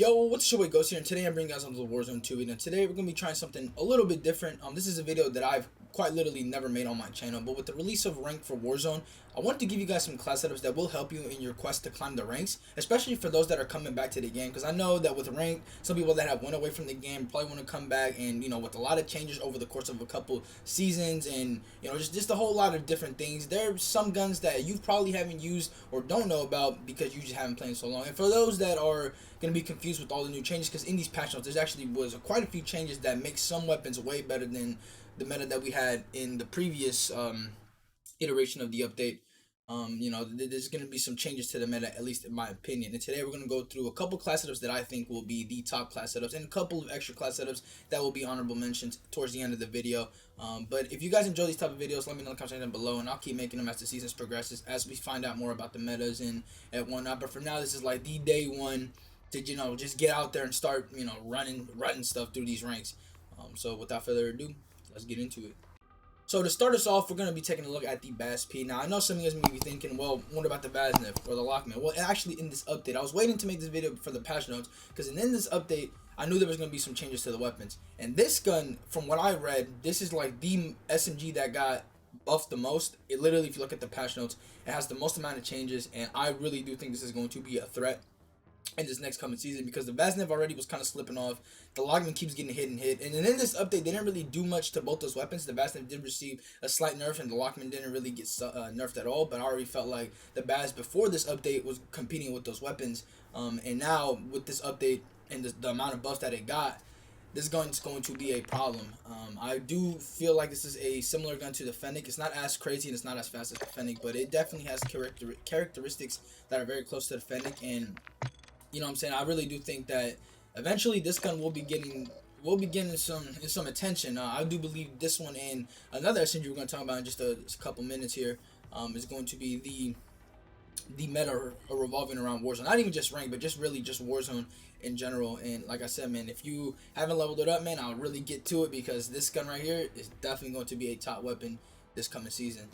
Yo, what's your way Ghost here, and today I'm bringing you guys on the Warzone 2 video. Today we're going to be trying something a little bit different. This is a video that I've quite literally never made on my channel, but with the release of rank for Warzone, I wanted to give you guys some class setups that will help you in your quest to climb the ranks, especially for those that are coming back to the game, because I know that with rank, some people that have went away from the game probably want to come back, and with a lot of changes over the course of a couple seasons, and just a whole lot of different things. There's some guns that you probably haven't used or don't know about because you just haven't played so long, and for those that are going to be confused with all the new changes, because in these patch notes there's actually was quite a few changes that make some weapons way better than the meta that we had in the previous iteration of the update. There's going to be some changes to the meta, at least in my opinion, and today we're going to go through a couple class setups that I think will be the top class setups, and a couple of extra class setups that will be honorable mentions towards the end of the video. But if you guys enjoy these type of videos, let me know in the comment section below, and I'll keep making them as the seasons progresses, as we find out more about the metas and whatnot. But for now, this is like the day one to just get out there and start running stuff through these ranks. So without further ado, let's get into it. So to start us off, we're going to be taking a look at the BAS-P. Now, I know some of you guys may be thinking, well, what about the BAS-Nif or the Lockman? Well, actually, in this update, I was waiting to make this video for the patch notes, because in this update, I knew there was going to be some changes to the weapons. And this gun, from what I read, this is like the SMG that got buffed the most. It literally, if you look at the patch notes, it has the most amount of changes, and I really do think this is going to be a threat in this next coming season, because the Vaznev already was kind of slipping off. The Logman keeps getting hit, and then in this update they didn't really do much to both those weapons. The Vaznev did receive a slight nerf, and the Lockman didn't really get nerfed at all, but I already felt like the Baz before this update was competing with those weapons, and now with this update and the amount of buffs that it got, this gun is going to be a problem. I do feel like this is a similar gun to the Fennec. It's not as crazy and it's not as fast as the Fennec, but it definitely has characteristics that are very close to the Fennec. And you know what I'm saying, I really do think that eventually this gun will be getting some attention. I do believe this one and another SMG we're going to talk about in just a couple minutes here is going to be the meta revolving around Warzone. Not even just rank, but just really just Warzone in general. And like I said, man, if you haven't leveled it up, man, I'll really get to it, because this gun right here is definitely going to be a top weapon this coming season.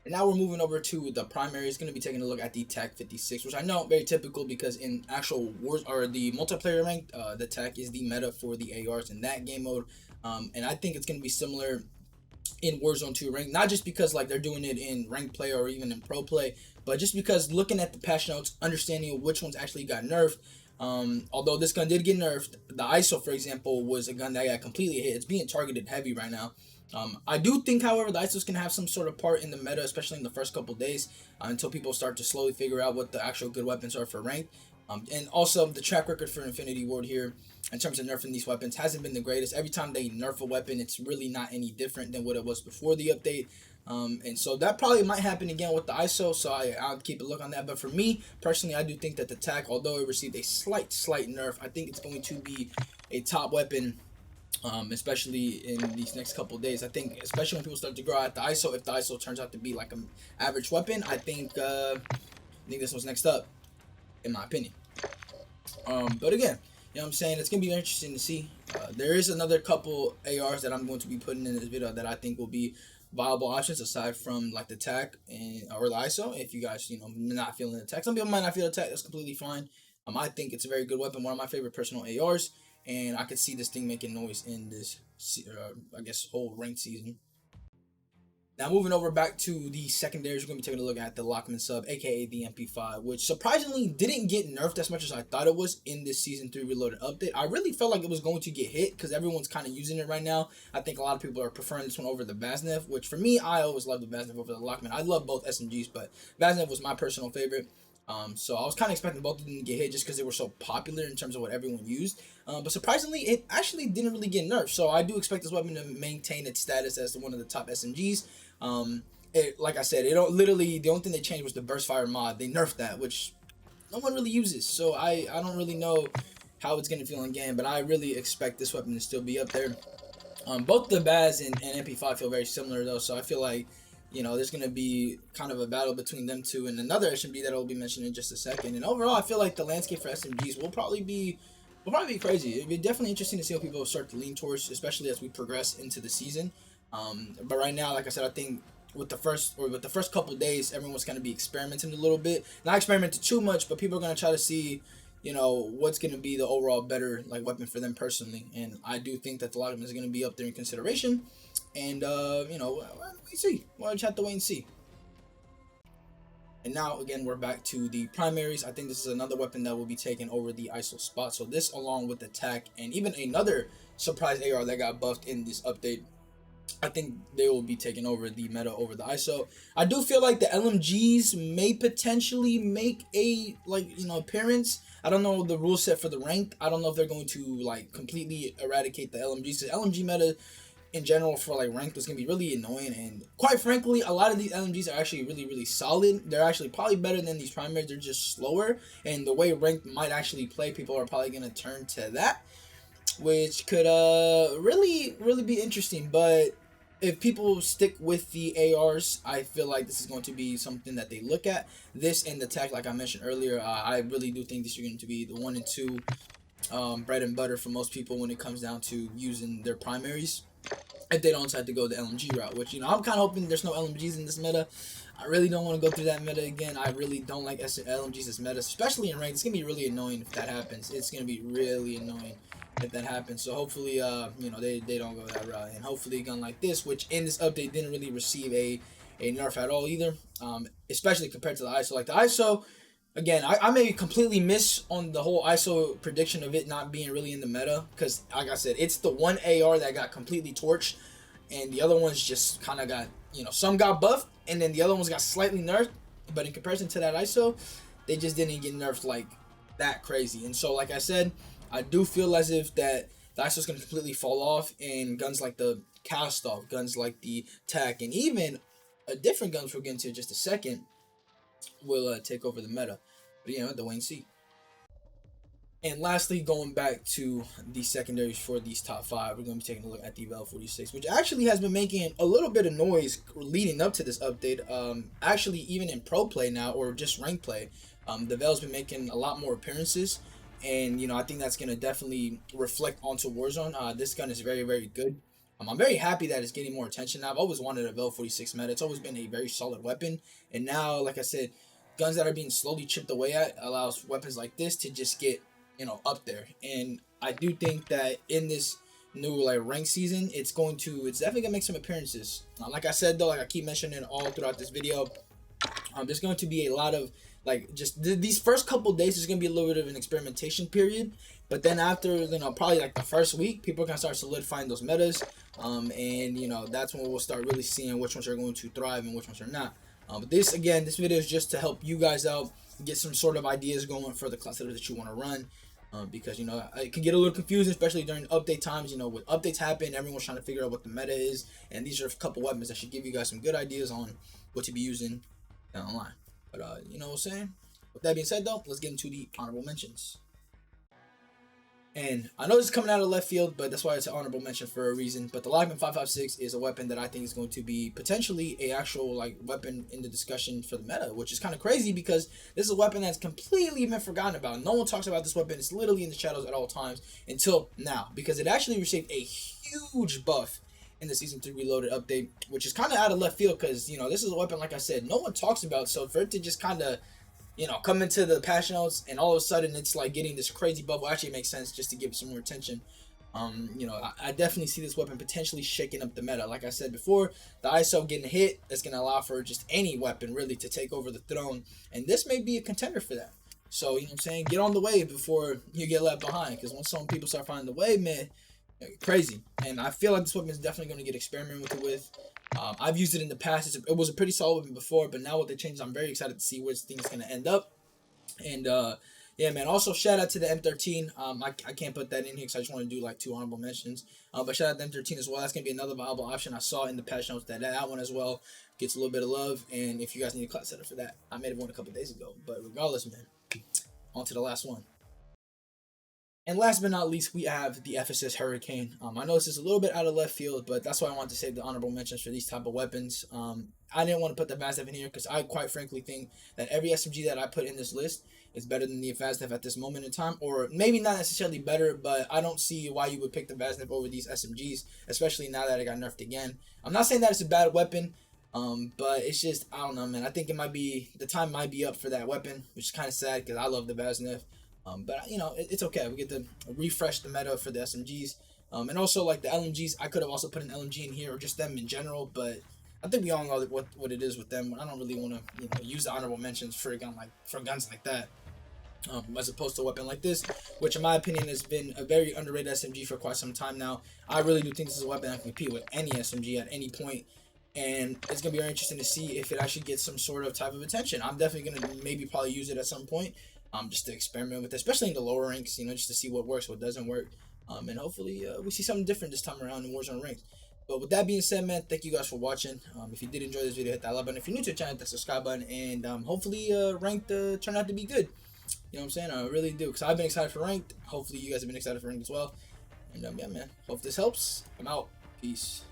And now we're moving over to the primary. It's going to be taking a look at the TAC 56, which I know very typical, because in actual wars or the multiplayer rank, the TAC is the meta for the ARs in that game mode. And I think it's going to be similar in Warzone 2 rank, not just because like they're doing it in rank play or even in pro play, but just because looking at the patch notes, understanding which ones actually got nerfed. Although this gun did get nerfed, the ISO, for example, was a gun that got completely hit. It's being targeted heavy right now. I do think, however, the ISOs can have some sort of part in the meta, especially in the first couple days, until people start to slowly figure out what the actual good weapons are for rank. And also, the track record for Infinity Ward here, in terms of nerfing these weapons, hasn't been the greatest. Every time they nerf a weapon, it's really not any different than what it was before the update. And so that probably might happen again with the ISO, so I'll keep a look on that. But for me, personally, I do think that the TAC, although it received a slight nerf, I think it's going to be a top weapon, especially in these next couple days. I think, especially when people start to grow out the ISO, if the ISO turns out to be like an average weapon, I think this one's next up, in my opinion. But again, you know what I'm saying, it's gonna be interesting to see. There is another couple ARs that I'm going to be putting in this video that I think will be viable options aside from like the TAC or the ISO. If you guys not feeling the TAC, some people might not feel the TAC, that's completely fine. I think it's a very good weapon, one of my favorite personal ARs, and I could see this thing making noise in this I guess whole ranked season. Now moving over back to the secondaries, we're going to be taking a look at the Lockman sub, aka the MP5, which surprisingly didn't get nerfed as much as I thought it was in this Season 3 Reloaded update. I really felt like it was going to get hit, because everyone's kind of using it right now. I think a lot of people are preferring this one over the Vaznev, which for me, I always love the Vaznev over the Lockman. I love both SMGs, but Vaznev was my personal favorite. So I was kind of expecting both of them to get hit just because they were so popular in terms of what everyone used. But surprisingly, it actually didn't really get nerfed. So I do expect this weapon to maintain its status as one of the top SMGs. Like I said, literally the only thing they changed was the burst fire mod. They nerfed that, which no one really uses. So I don't really know how it's going to feel in game, but I really expect this weapon to still be up there. Both the Baz and MP5 feel very similar though, so I feel like there's going to be kind of a battle between them two and another SMG that I'll be mentioning in just a second. And overall, I feel like the landscape for SMGs will probably be crazy. It'd be definitely interesting to see what people start to lean towards, especially as we progress into the season. But right now, like I said, I think with the first couple days, everyone's going to be experimenting a little bit. Not experimenting too much, but people are going to try to see you know, what's going to be the overall better like weapon for them personally. And I do think that the Loadout is going to be up there in consideration. And you know, we see. We'll just have to wait and see. And now again, we're back to the primaries. I think this is another weapon that will be taking over the ISO spot. So this, along with the TAC and even another surprise AR that got buffed in this update, I think they will be taking over the meta over the ISO. I do feel like the LMGs may potentially make a appearance. I don't know the rule set for the ranked. I don't know if they're going to like completely eradicate the LMGs. The LMG meta in general for like ranked was gonna be really annoying, and quite frankly, a lot of these LMGs are actually really solid. They're actually probably better than these primaries. They're just slower, and the way ranked might actually play, people are probably gonna turn to that, which could really be interesting. But if people stick with the ARs, I feel like this is going to be something that they look at. This and the tech, like I mentioned earlier, I really do think these are going to be the 1 and 2 bread and butter for most people when it comes down to using their primaries, if they don't decide to go the LMG route, which, you know, I'm kind of hoping there's no LMGs in this meta. I really don't want to go through that meta again. I really don't like LMGs as meta, especially in ranked. It's going to be really annoying if that happens. It's going to be really annoying if that happens. So hopefully, you know, they don't go that route. And hopefully a gun like this, which in this update didn't really receive a nerf at all either, especially compared to the ISO. Like the ISO, again, I may completely miss on the whole ISO prediction of it not being really in the meta, because like I said, it's the one AR that got completely torched, and the other ones just kind of got, you know, some got buffed, and then the other ones got slightly nerfed, but in comparison to that ISO, they just didn't get nerfed like that crazy. And so, like I said, I do feel as if that the ISO is going to completely fall off, and guns like the cast off, guns like the TAC, and even a different guns we'll get into in just a second will take over the meta. But you know, the wait and see. And lastly, going back to the secondaries for these top 5, we're going to be taking a look at the Vel-46, which actually has been making a little bit of noise leading up to this update. Actually, even in pro play now, or just rank play, the Vel's been making a lot more appearances. And, you know, I think that's going to definitely reflect onto Warzone. This gun is very good. I'm very happy that it's getting more attention now. I've always wanted a Vel-46 meta. It's always been a very solid weapon. And now, like I said, guns that are being slowly chipped away at allows weapons like this to just get, you know, up there. And I do think that in this new like rank season, it's definitely gonna make some appearances. Like I said though, like I keep mentioning all throughout this video, there's going to be a lot of like just these first couple days, there's gonna be a little bit of an experimentation period. But then after, you know, probably like the first week, people are gonna start solidifying those metas, and you know, that's when we'll start really seeing which ones are going to thrive and which ones are not. But this video is just to help you guys out, get some sort of ideas going for the class that you want to run, because, you know, it can get a little confusing, especially during update times. You know, when updates happen, everyone's trying to figure out what the meta is, and these are a couple weapons that should give you guys some good ideas on what to be using online. But you know what I'm saying? With that being said though, let's get into the honorable mentions. And I know this is coming out of left field, but that's why it's an honorable mention for a reason. But the Lockman 5.56 is a weapon that I think is going to be potentially a actual like weapon in the discussion for the meta, which is kind of crazy because this is a weapon that's completely been forgotten about. No one talks about this weapon. It's literally in the shadows at all times until now, because it actually received a huge buff in the Season 3 Reloaded update, which is kind of out of left field because, you know, this is a weapon, like I said, no one talks about. So for it to just kind of, you know, come into the patch notes and all of a sudden it's like getting this crazy buff will actually make sense just to give some more attention. You know, I definitely see this weapon potentially shaking up the meta. Like I said before, the ISO getting hit is going to allow for just any weapon really to take over the throne, and this may be a contender for that. So, you know what I'm saying, get on the wave before you get left behind, because once some people start finding the wave, man, crazy. And I feel like this weapon is definitely going to get experimented with. I've used it in the past. It was a pretty solid weapon before, but now with the changes, I'm very excited to see where this thing is going to end up. And yeah, man. Also, shout out to the M13. I can't put that in here because I just want to do like 2 honorable mentions. But shout out to the M13 as well. That's going to be another viable option. I saw in the patch notes that one as well gets a little bit of love. And if you guys need a class setup for that, I made one a couple days ago. But regardless, man, on to the last one. And last but not least, we have the FSS Hurricane. I know this is a little bit out of left field, but that's why I wanted to save the honorable mentions for these type of weapons. I didn't want to put the Vazdev in here because I quite frankly think that every SMG that I put in this list is better than the Vazdev at this moment in time. Or maybe not necessarily better, but I don't see why you would pick the Vazdev over these SMGs, especially now that it got nerfed again. I'm not saying that it's a bad weapon, but it's just, I don't know, man. I think it might be, the time might be up for that weapon, which is kind of sad because I love the Vazdev. But you know, it's okay. We get to refresh the meta for the SMGs, and also like the LMGs. I could have also put an LMG in here or just them in general, but I think we all know what it is with them. I don't really want to use the honorable mentions for a gun like for guns like that. As opposed to a weapon like this, which in my opinion has been a very underrated SMG for quite some time now. I really do think this is a weapon that can compete with any SMG at any point, and it's gonna be very interesting to see if it actually gets some sort of type of attention. I'm definitely gonna maybe probably use it at some point, just to experiment with it, especially in the lower ranks, just to see what works, what doesn't work, and hopefully we see something different this time around in Warzone ranks. But with that being said, man, thank you guys for watching. If you did enjoy this video, hit that like button. If you're new to the channel, hit that subscribe button, and hopefully ranked turn out to be good. You know what I'm saying? I really do, because I've been excited for ranked. Hopefully you guys have been excited for ranked as well. And yeah, man, hope this helps. I'm out. Peace.